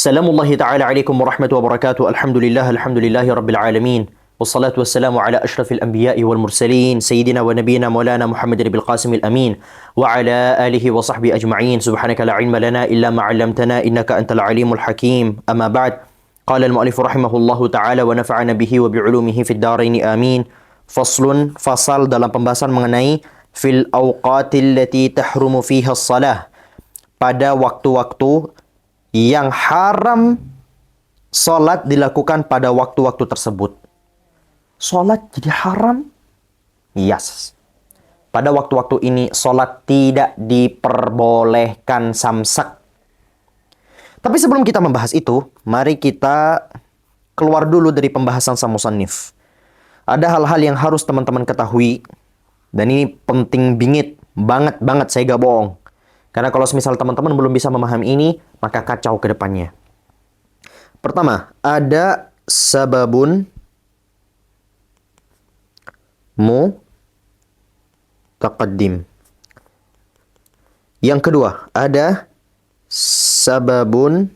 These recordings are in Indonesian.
Salamullahi ta'ala alaikum warahmatullahi wabarakatuh. Alhamdulillahi rabbil alamin. Wassalatu wassalamu ala ashrafil anbiya'i wal mursalin. Sayyidina wa nabiyina maulana Muhammadin bil qasimil amin. Wa ala alihi wa sahbihi ajma'in. Subhanaka la ilma lana illa ma'allamtana innaka antal alimul hakim. Amma ba'd. Qala al-mu'alifu rahimahullahu ta'ala wa nafa'ana bihi wa bi'ulumihi fid daraini amin. Faslun, fasal dalam pembahasan mengenai fil awqatil lati tahrumu fiha as-salah. Pada waktu-waktu yang haram solat dilakukan pada waktu-waktu tersebut. Solat jadi haram? Yes. Pada waktu-waktu ini solat tidak diperbolehkan samsak. Tapi sebelum kita membahas itu, mari kita keluar dulu dari pembahasan sang musannif. Ada hal-hal yang harus teman-teman ketahui, dan ini penting bingit, banget saya gak bohong. Karena kalau misal teman-teman belum bisa memahami ini, maka kacau ke depannya. Pertama, ada sababun mutaqaddim. Yang kedua, ada sababun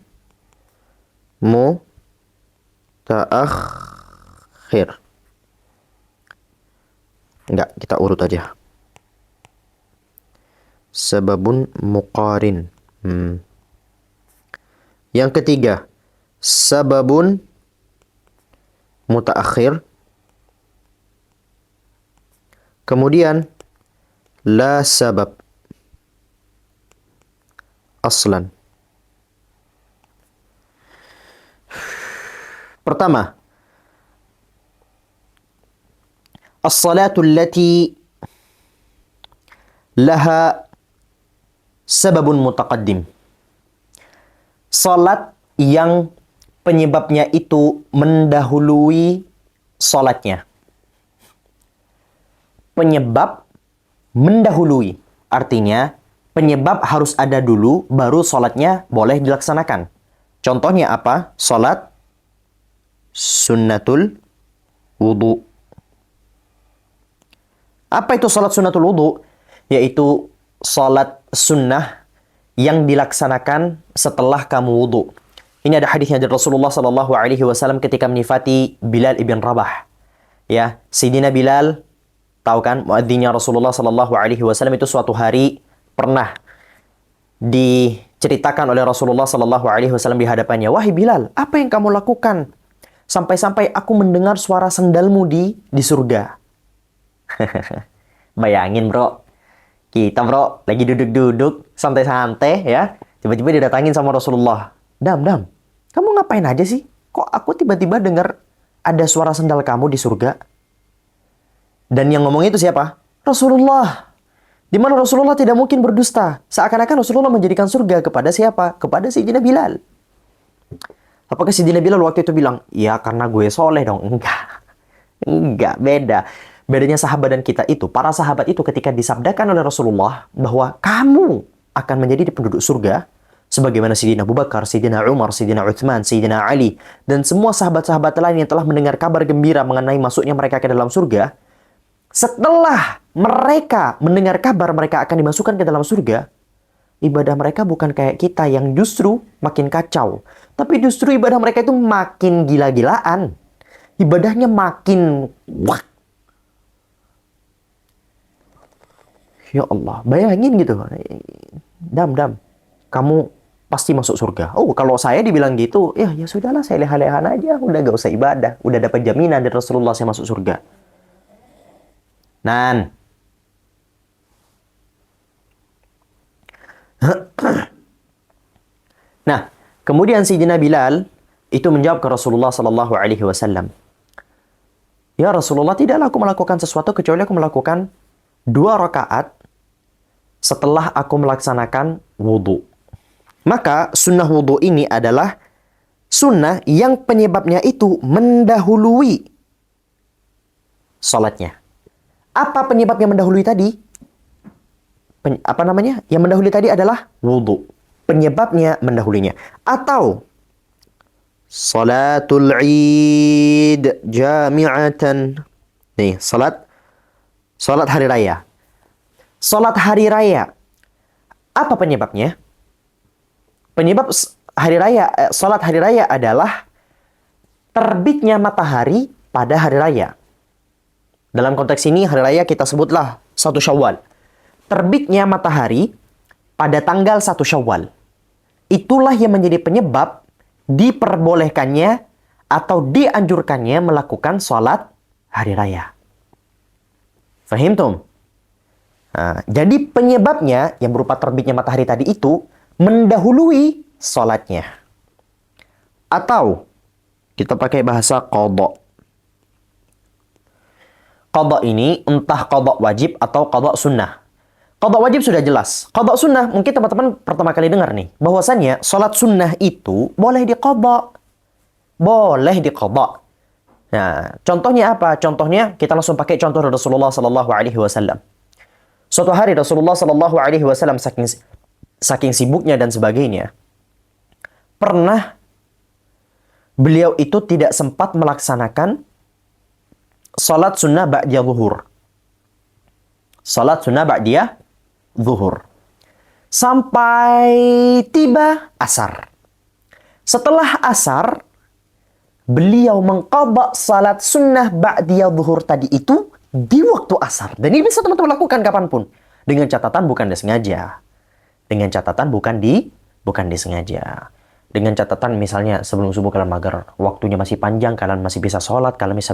mutaakhir. Enggak, kita urut aja. Sababun muqarin. Yang ketiga, sababun mutaakhir. Kemudian, la sabab aslan. Pertama, as-salatu allati laha sababun mutaqaddim. Salat yang penyebabnya itu mendahului salatnya. Penyebab mendahului. Artinya, penyebab harus ada dulu, baru salatnya boleh dilaksanakan. Contohnya apa? Salat sunnatul wudu. Apa itu salat sunnatul wudu? Yaitu salat sunnah yang dilaksanakan setelah kamu wudu. Ini ada hadisnya dari Rasulullah sallallahu alaihi wasallam ketika menifati Bilal ibn Rabah. Ya, Sayyidina Bilal, tahu kan, muadzinnya Rasulullah sallallahu alaihi wasallam itu suatu hari pernah diceritakan oleh Rasulullah sallallahu alaihi wasallam di hadapannya, "Wahai Bilal, apa yang kamu lakukan sampai-sampai aku mendengar suara sendalmu di surga?" Bayangin, bro. Kita, bro, lagi duduk-duduk, santai-santai, ya. Tiba-tiba didatangin sama Rasulullah. Dam, kamu ngapain aja sih? Kok aku tiba-tiba dengar ada suara sendal kamu di surga? Dan yang ngomong itu siapa? Rasulullah. Di mana Rasulullah tidak mungkin berdusta. Seakan-akan Rasulullah menjadikan surga kepada siapa? Kepada Sayyidina Bilal. Apakah Sayyidina Bilal waktu itu bilang, ya karena gue soleh dong? Enggak, beda. Bedanya sahabat dan kita itu, para sahabat itu ketika disabdakan oleh Rasulullah bahwa kamu akan menjadi penduduk surga, sebagaimana Sayyidina Abu Bakar, Sayyidina Umar, Sayyidina Uthman, Sayyidina Ali, dan semua sahabat-sahabat lain yang telah mendengar kabar gembira mengenai masuknya mereka ke dalam surga, setelah mereka mendengar kabar mereka akan dimasukkan ke dalam surga, ibadah mereka bukan kayak kita yang justru makin kacau, tapi justru ibadah mereka itu makin gila-gilaan. Ibadahnya makin wah. Ya Allah, bayangin gitu. Dam, kamu pasti masuk surga. Oh, kalau saya dibilang gitu, ya sudahlah, saya leha-lehan aja. Udah gak usah ibadah. Udah dapat jaminan dari Rasulullah saya masuk surga. Nah, kemudian Sayyidina Bilal itu menjawab ke Rasulullah sallallahu alaihi wasallam. Ya Rasulullah, tidaklah aku melakukan sesuatu kecuali aku melakukan 2 rakaat setelah aku melaksanakan wudu. Maka sunnah wudu ini adalah sunnah yang penyebabnya itu mendahului salatnya. Apa penyebabnya mendahului tadi? Yang mendahului tadi adalah wudu. Penyebabnya mendahulinya. Atau salatul Id jami'atan. Nih, salat hari raya. Salat hari raya. Apa penyebabnya? Penyebab salat hari raya adalah terbitnya matahari pada hari raya. Dalam konteks ini hari raya kita sebutlah 1 Syawal. Terbitnya matahari pada tanggal 1 Syawal. Itulah yang menjadi penyebab diperbolehkannya atau dianjurkannya melakukan sholat hari raya. Fahimtum? Nah, jadi penyebabnya yang berupa terbitnya matahari tadi itu mendahului sholatnya. Atau kita pakai bahasa qadha. Qadha ini entah qadha wajib atau qadha sunnah. Qadha wajib sudah jelas. Qadha sunnah mungkin teman-teman pertama kali dengar nih. Bahwasannya sholat sunnah itu boleh diqadha. Boleh diqadha. Nah, contohnya apa? Contohnya kita langsung pakai contoh Rasulullah Sallallahu Alaihi Wasallam. Suatu hari Rasulullah Sallallahu Alaihi Wasallam saking sibuknya dan sebagainya, pernah beliau itu tidak sempat melaksanakan salat sunnah ba'diyah zuhur. Salat sunnah ba'diyah zuhur. Sampai tiba asar. Setelah asar, beliau mengqadha salat sunnah ba'diyah zuhur tadi itu di waktu asar. Dan ini bisa teman-teman lakukan kapanpun. Dengan catatan bukan disengaja. Dengan catatan bukan disengaja. Dengan catatan misalnya sebelum subuh kalian mager, waktunya masih panjang, kalian masih bisa sholat, kalian bisa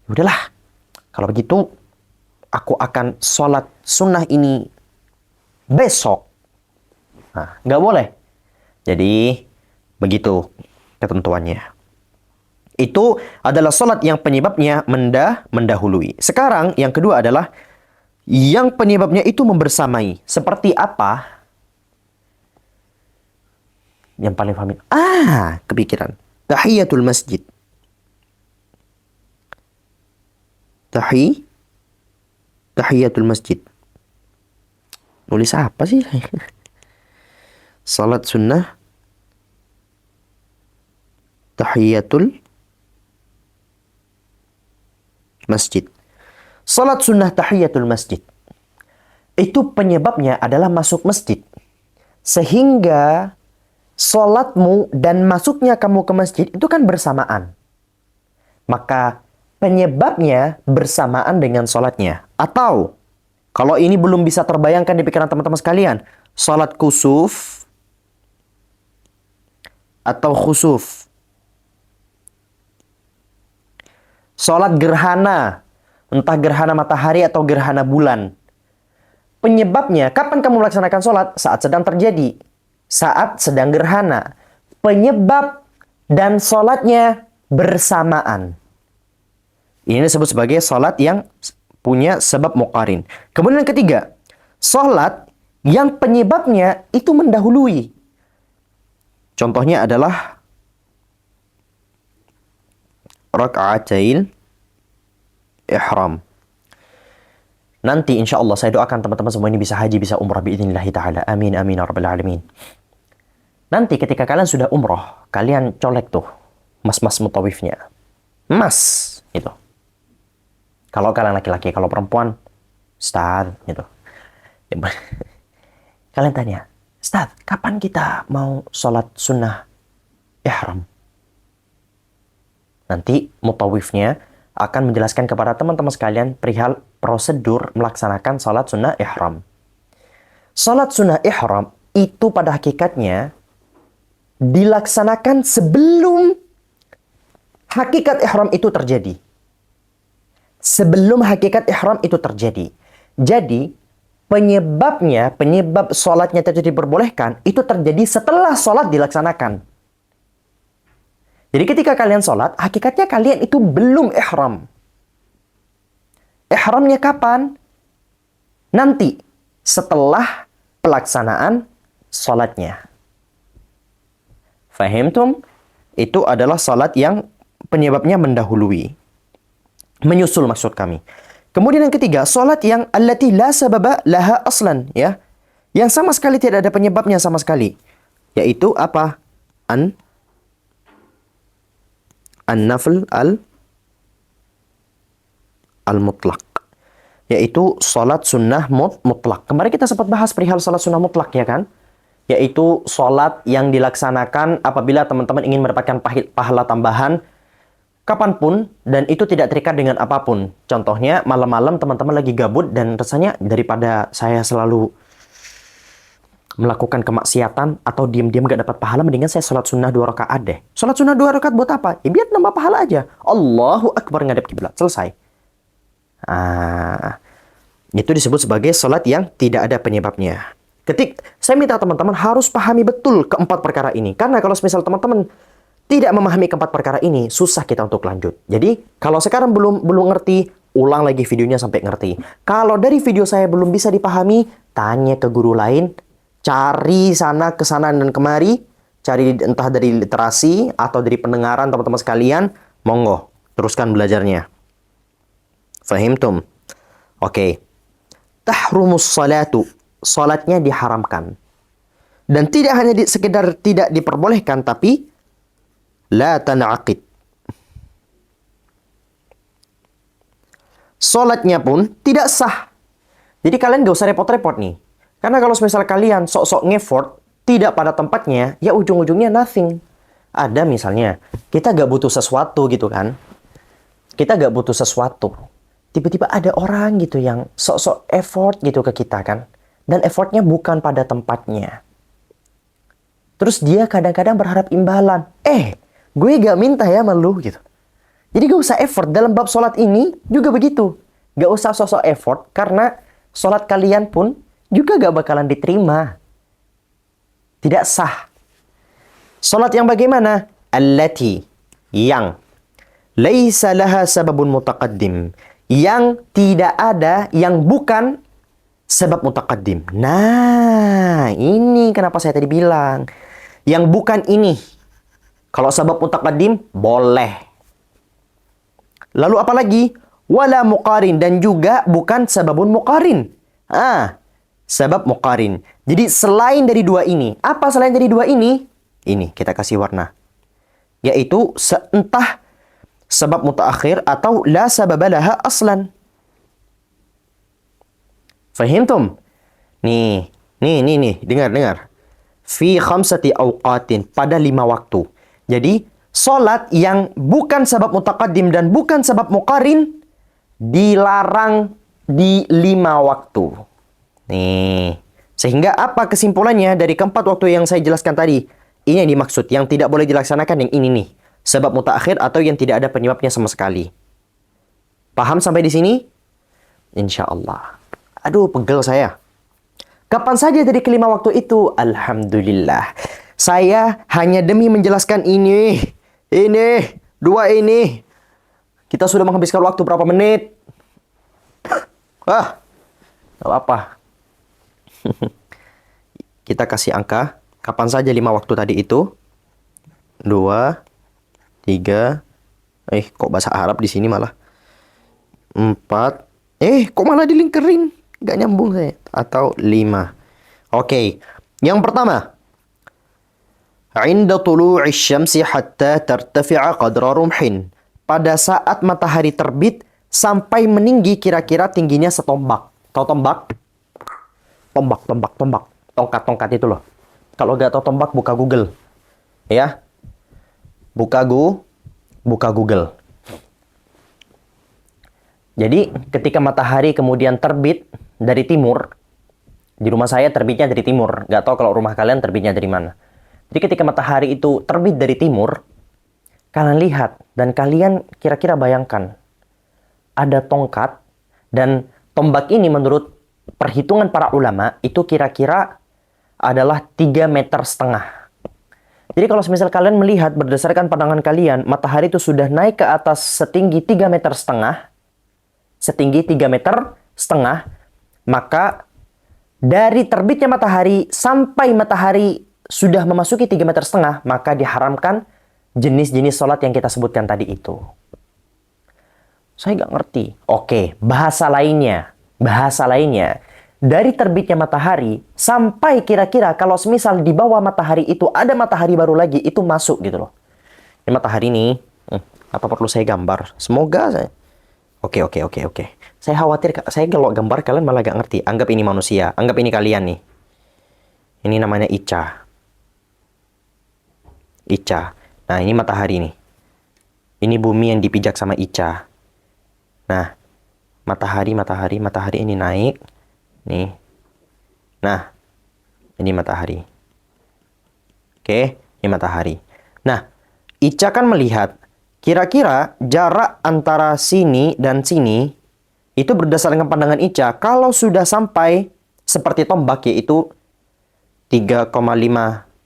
udahlah, kalau begitu aku akan sholat sunnah ini besok. Nah, nggak boleh. Jadi begitu ketentuannya. Itu adalah sholat yang penyebabnya mendahului. Sekarang yang kedua adalah yang penyebabnya itu membersamai. Seperti apa? Yang paling paham. Kepikiran. Tahiyatul masjid. Tahiyatul masjid. Nulis apa sih? Salat sunnah. Tahiyatul masjid. Salat sunnah tahiyatul masjid. Itu penyebabnya adalah masuk masjid. Sehingga salatmu dan masuknya kamu ke masjid itu kan bersamaan. Maka penyebabnya bersamaan dengan salatnya. Atau kalau ini belum bisa terbayangkan di pikiran teman-teman sekalian, salat kusuf atau khusuf. Salat gerhana, entah gerhana matahari atau gerhana bulan. Penyebabnya, kapan kamu melaksanakan sholat? Saat sedang terjadi. Saat sedang gerhana. Penyebab dan sholatnya bersamaan. Ini disebut sebagai sholat yang punya sebab muqarin. Kemudian yang ketiga, sholat yang penyebabnya itu mendahului. Contohnya adalah raka'atain ihram. Nanti insya Allah saya doakan teman-teman semua ini bisa haji, bisa umrah biidznillahi ta'ala. Amin, amin, ya rabbal alamin. Nanti ketika kalian sudah umrah, kalian colek tuh mas-mas mutawifnya. Mas, itu. Kalau kalian laki-laki, kalau perempuan, Ustaz, gitu. Kalian tanya, Ustaz, kapan kita mau sholat sunnah ihram? Nanti mutawifnya akan menjelaskan kepada teman-teman sekalian perihal prosedur melaksanakan salat sunnah ihram. Salat sunnah ihram itu pada hakikatnya dilaksanakan sebelum hakikat ihram itu terjadi. Sebelum hakikat ihram itu terjadi. Jadi penyebab salatnya terjadi diperbolehkan itu terjadi setelah salat dilaksanakan. Jadi ketika kalian sholat, hakikatnya kalian itu belum ihram. Ihramnya kapan? Nanti, setelah pelaksanaan sholatnya. Fahimtum? Itu adalah sholat yang penyebabnya mendahului. Menyusul maksud kami. Kemudian yang ketiga, sholat yang allati la sababa laha aslan. Ya. Yang sama sekali tidak ada penyebabnya sama sekali. Yaitu apa? An-nafl al-mutlaq. Yaitu salat sunnah mutlak. Kemarin kita sempat bahas perihal salat sunnah mutlak, ya kan? yaitu sholat yang dilaksanakan apabila teman-teman ingin mendapatkan pahala tambahan kapanpun, dan itu tidak terikat dengan apapun. Contohnya, malam-malam teman-teman lagi gabut dan rasanya daripada saya selalu melakukan kemaksiatan atau diam-diam gak dapat pahala, mendingan saya sholat sunnah 2 rakaat deh. Sholat sunnah 2 rakaat buat apa? Ya biar nambah pahala aja. Allahu Akbar, ngadep kiblat, selesai. Itu disebut sebagai sholat yang tidak ada penyebabnya. Saya minta teman-teman harus pahami betul keempat perkara ini. Karena kalau misal teman-teman tidak memahami keempat perkara ini, susah kita untuk lanjut. Jadi, kalau sekarang belum ngerti, ulang lagi videonya sampai ngerti. Kalau dari video saya belum bisa dipahami, tanya ke guru lain, cari sana ke sana dan kemari, cari entah dari literasi atau dari pendengaran teman-teman sekalian, monggo, teruskan belajarnya. Fahimtum? Oke. Tahrumus salatu, salatnya diharamkan. Dan tidak hanya sekedar tidak diperbolehkan, tapi la tan'aqid. Salatnya pun tidak sah. Jadi kalian gak usah repot-repot nih. Karena kalau misal kalian sok-sok ngeffort, tidak pada tempatnya, ya ujung-ujungnya nothing. Ada misalnya, kita gak butuh sesuatu gitu kan. Kita gak butuh sesuatu. Tiba-tiba ada orang gitu yang sok-sok effort gitu ke kita kan. Dan effortnya bukan pada tempatnya. Terus dia kadang-kadang berharap imbalan. Gue gak minta ya sama lu gitu. Jadi gak usah effort. Dalam bab sholat ini juga begitu. Gak usah sok-sok effort. Karena sholat kalian pun juga gak bakalan diterima. Tidak sah. Sholat yang bagaimana? Allati, yang laisa laha sababun mutaqaddim, yang tidak ada, yang bukan sebab mutaqaddim. Nah, ini kenapa saya tadi bilang. Yang bukan ini. Kalau sebab mutaqaddim, boleh. Lalu apa lagi? Wala muqarin, dan juga bukan sebabun muqarin. Sebab muqarin. Jadi selain dari dua ini. Apa selain dari dua ini? Ini, kita kasih warna. Yaitu entah sebab mutaakhir atau la sababalaha aslan. Fahimtum? Nih. Dengar. Fi khamsati awqatin, pada 5 waktu. Jadi, sholat yang bukan sebab mutaqaddim dan bukan sebab muqarin dilarang di 5 waktu. Nih. Sehingga apa kesimpulannya dari keempat waktu yang saya jelaskan tadi? Ini yang dimaksud. Yang tidak boleh dilaksanakan yang ini nih. Sebab mutaakhir atau yang tidak ada penyebabnya sama sekali. Paham sampai di sini? Insya Allah. Aduh, pegel saya. Kapan saja dari kelima waktu itu? Alhamdulillah. Saya hanya demi menjelaskan ini, dua ini. Kita sudah menghabiskan waktu berapa menit? Gak apa-apa. Kita kasih angka. Kapan saja 5 waktu tadi itu? 2, 3. Kok bahasa Arab di sini malah? 4. Kok malah dilingkerin? Gak nyambung saya. Atau 5. Oke. Yang pertama. Inda tulu'i syamsi hatta tartafi'a qadra rumhin. Pada saat matahari terbit sampai meninggi kira-kira tingginya setombak. Tahu tombak? Tombak. Tongkat itu loh. Kalau nggak tahu tombak, buka Google. Ya. Buka Google. Jadi, ketika matahari kemudian terbit dari timur, di rumah saya terbitnya dari timur. Nggak tahu kalau rumah kalian terbitnya dari mana. Jadi ketika matahari itu terbit dari timur, kalian lihat dan kalian kira-kira bayangkan. Ada tongkat dan tombak ini menurut perhitungan para ulama itu kira-kira adalah 3,5 meter. Jadi kalau semisal kalian melihat berdasarkan pandangan kalian, matahari itu sudah naik ke atas setinggi 3,5 meter, maka dari terbitnya matahari sampai matahari sudah memasuki 3,5 meter, maka diharamkan jenis-jenis sholat yang kita sebutkan tadi itu. Saya nggak ngerti. Oke, bahasa lainnya. Dari terbitnya matahari sampai kira-kira kalau semisal di bawah matahari itu ada matahari baru lagi, itu masuk gitu loh. Ini matahari nih, apa perlu saya gambar? Semoga saya... Oke. Saya khawatir, saya kalau gambar kalian malah gak ngerti. Anggap ini manusia, anggap ini kalian nih. Ini namanya Ica. Ica. Nah, ini matahari nih. Ini bumi yang dipijak sama Ica. Nah, matahari ini naik. Nih. Nah, ini matahari. Oke, ini matahari. Nah, Ica kan melihat kira-kira jarak antara sini dan sini itu berdasarkan pandangan Ica. Kalau sudah sampai seperti tombak yaitu 3,5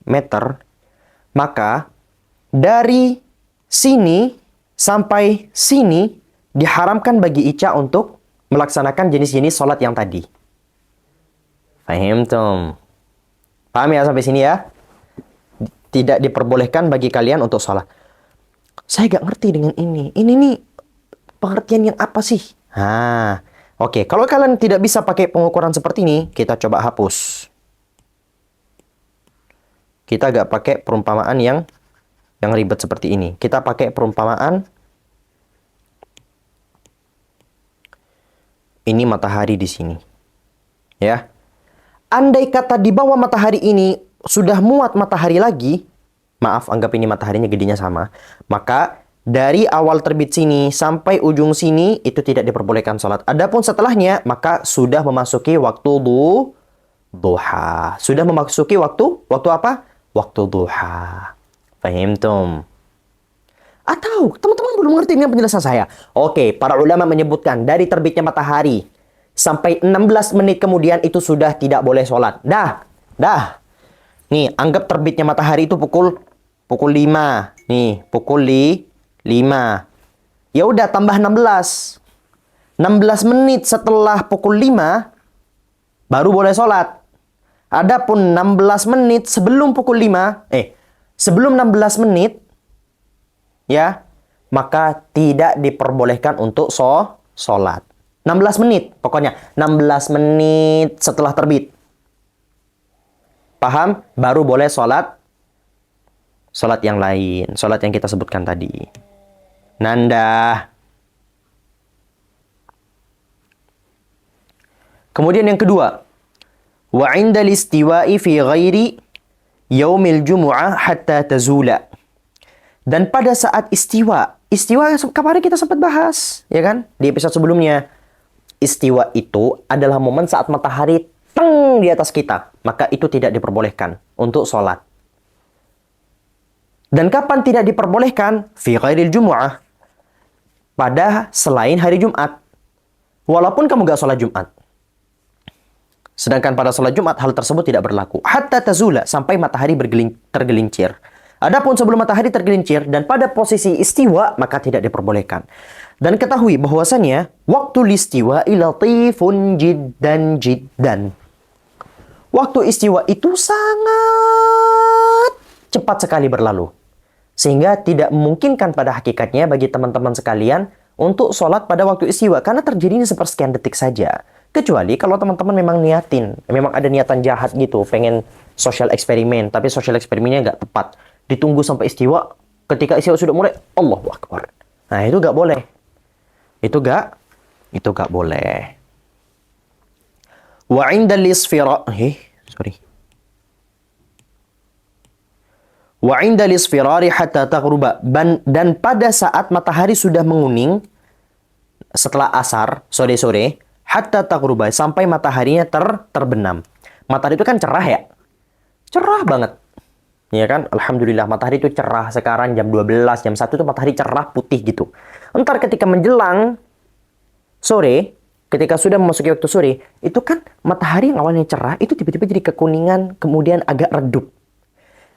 meter, maka dari sini sampai sini diharamkan bagi Ica untuk melaksanakan jenis-jenis sholat yang tadi. Fahim tum? Paham ya sampai sini ya? Tidak diperbolehkan bagi kalian untuk sholat. Saya gak ngerti dengan ini. Ini nih pengertian yang apa sih? Oke. Kalau kalian tidak bisa pakai pengukuran seperti ini, kita coba hapus. Kita gak pakai perumpamaan yang ribet seperti ini. Kita pakai perumpamaan ini matahari di sini. Ya. Andai kata di bawah matahari ini sudah muat matahari lagi, maaf, anggap ini mataharinya gedenya sama, maka dari awal terbit sini sampai ujung sini itu tidak diperbolehkan sholat. Adapun setelahnya, maka sudah memasuki waktu duha. Sudah memasuki waktu apa? Waktu duha. Fahim tum? Atau teman-teman belum mengerti dengan penjelasan saya? Oke, para ulama menyebutkan dari terbitnya matahari sampai 16 menit kemudian itu sudah tidak boleh sholat. Dah. Nih, anggap terbitnya matahari itu pukul 5. Nih, pukul 5. Ya udah tambah 16. 16 menit setelah pukul 5 baru boleh sholat. Adapun 16 menit sebelum pukul 5, sebelum 16 menit ya, maka tidak diperbolehkan untuk sholat. 16 menit, pokoknya 16 menit setelah terbit. Paham? Baru boleh sholat yang lain. Sholat yang kita sebutkan tadi. Nanda. Kemudian yang kedua. Wa 'inda al-istiwa'i fi ghairi yaumil jumu'ah hatta tazula. Dan pada saat istiwa kemarin kita sempat bahas, ya kan? Di episode sebelumnya. Istiwa itu adalah momen saat matahari teng di atas kita. Maka itu tidak diperbolehkan untuk sholat. Dan kapan tidak diperbolehkan? Fi ghairil jumu'ah. Pada selain hari Jumat. Walaupun kamu gak sholat Jumat. Sedangkan pada sholat Jumat hal tersebut tidak berlaku. Hatta tazula, sampai matahari tergelincir. Adapun sebelum matahari tergelincir dan pada posisi istiwa, maka tidak diperbolehkan. Dan ketahui bahwasannya waktu listiwa latifun jiddan. Waktu istiwa itu sangat cepat sekali berlalu. Sehingga tidak memungkinkan pada hakikatnya bagi teman-teman sekalian untuk sholat pada waktu istiwa. Karena terjadinya sepersekian detik saja. Kecuali kalau teman-teman memang ada niatan jahat gitu. Pengen social eksperimen. Tapi social eksperimennya nggak tepat. Ditunggu sampai istiwa. Ketika istiwa sudah mulai, Allahu Akbar. Nah itu nggak boleh. Itu nggak boleh. Wa 'inda Wa 'inda al-isfirari hatta taghruba. Dan pada saat matahari sudah menguning setelah asar, sore-sore, hatta taghruba, sampai mataharinya terbenam. Matahari itu kan cerah ya? Cerah banget. Ya kan? Alhamdulillah matahari itu cerah sekarang jam 12, jam 1 itu matahari cerah putih gitu. Entar ketika menjelang sore, ketika sudah memasuki waktu sore, itu kan matahari yang awalnya cerah, itu tiba-tiba jadi kekuningan, kemudian agak redup.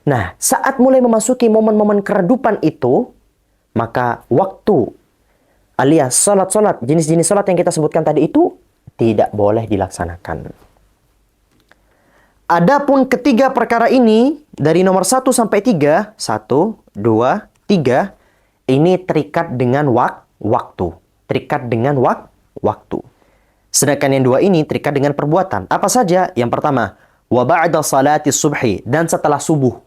Nah, saat mulai memasuki momen-momen keredupan itu, maka waktu alias sholat-sholat, jenis-jenis sholat yang kita sebutkan tadi itu tidak boleh dilaksanakan. Adapun ketiga perkara ini, dari nomor 1 sampai 3, 1, 2, 3, ini terikat dengan waktu. Terikat dengan waktu. Sedangkan yang dua ini terikat dengan perbuatan. Apa saja? Yang pertama, wa ba'da salati subhi, dan setelah subuh.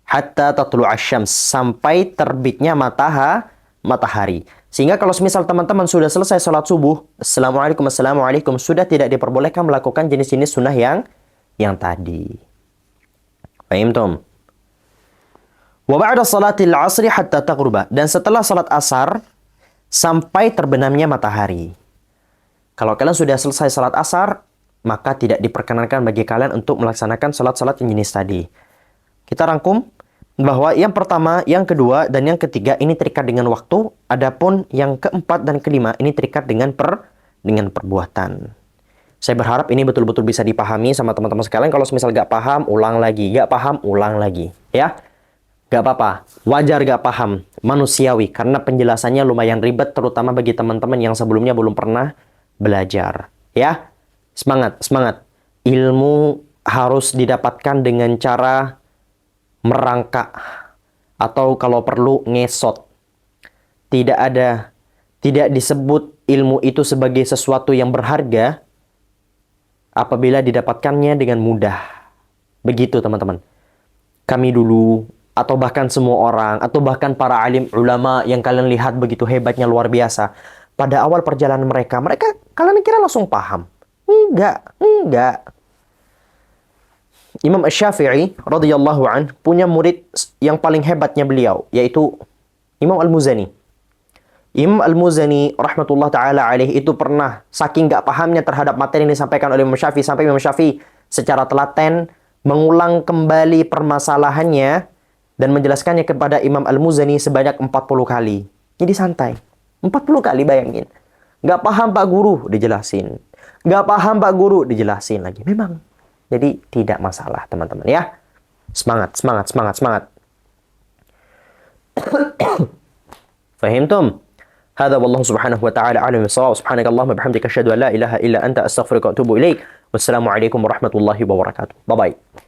Hatta tatlu'a syams, sampai terbitnya matahari. Sehingga kalau semisal teman-teman sudah selesai sholat subuh, assalamualaikum, sudah tidak diperbolehkan melakukan jenis-jenis sunnah yang tadi. Fahimtum? Wa ba'da salatil asri hatta taghruba. Dan setelah salat asar sampai terbenamnya matahari. Kalau kalian sudah selesai salat asar, maka tidak diperkenankan bagi kalian untuk melaksanakan salat-salat yang jenis tadi. Kita rangkum bahwa yang pertama, yang kedua, dan yang ketiga ini terikat dengan waktu. Adapun yang keempat dan kelima ini terikat dengan perbuatan. Saya berharap ini betul-betul bisa dipahami sama teman-teman sekalian. Kalau misal gak paham, ulang lagi. Gak paham, ulang lagi. Ya, gak apa-apa. Wajar gak paham. Manusiawi. Karena penjelasannya lumayan ribet, terutama bagi teman-teman yang sebelumnya belum pernah belajar. Ya, semangat, semangat. Ilmu harus didapatkan dengan cara merangkak. Atau kalau perlu, ngesot. Tidak disebut ilmu itu sebagai sesuatu yang berharga apabila didapatkannya dengan mudah. Begitu teman-teman. Kami dulu, atau bahkan semua orang, atau bahkan para alim ulama yang kalian lihat begitu hebatnya luar biasa. Pada awal perjalanan mereka kalian kira langsung paham. Enggak. Imam Asy-Syafi'i radhiyallahu an punya murid yang paling hebatnya beliau, yaitu Imam Al-Muzani. Imam Al-Muzani rahmatullah ta'ala alaih itu pernah saking gak pahamnya terhadap materi yang disampaikan oleh Imam Syafi'i sampai Imam Syafi'i secara telaten mengulang kembali permasalahannya dan menjelaskannya kepada Imam Al-Muzani sebanyak 40 kali. Jadi santai. 40 kali bayangin. Gak paham Pak Guru, dijelasin. Gak paham Pak Guru, dijelasin lagi. Memang. Jadi tidak masalah teman-teman ya. Semangat. Fahimtum? هذا والله سبحانه وتعالى أعلم بالصواب سبحانك اللهم وبحمدك أشهد أن لا إله إلا أنت أستغفرك وأتوب إليك والسلام عليكم ورحمة الله وبركاته. Bye bye.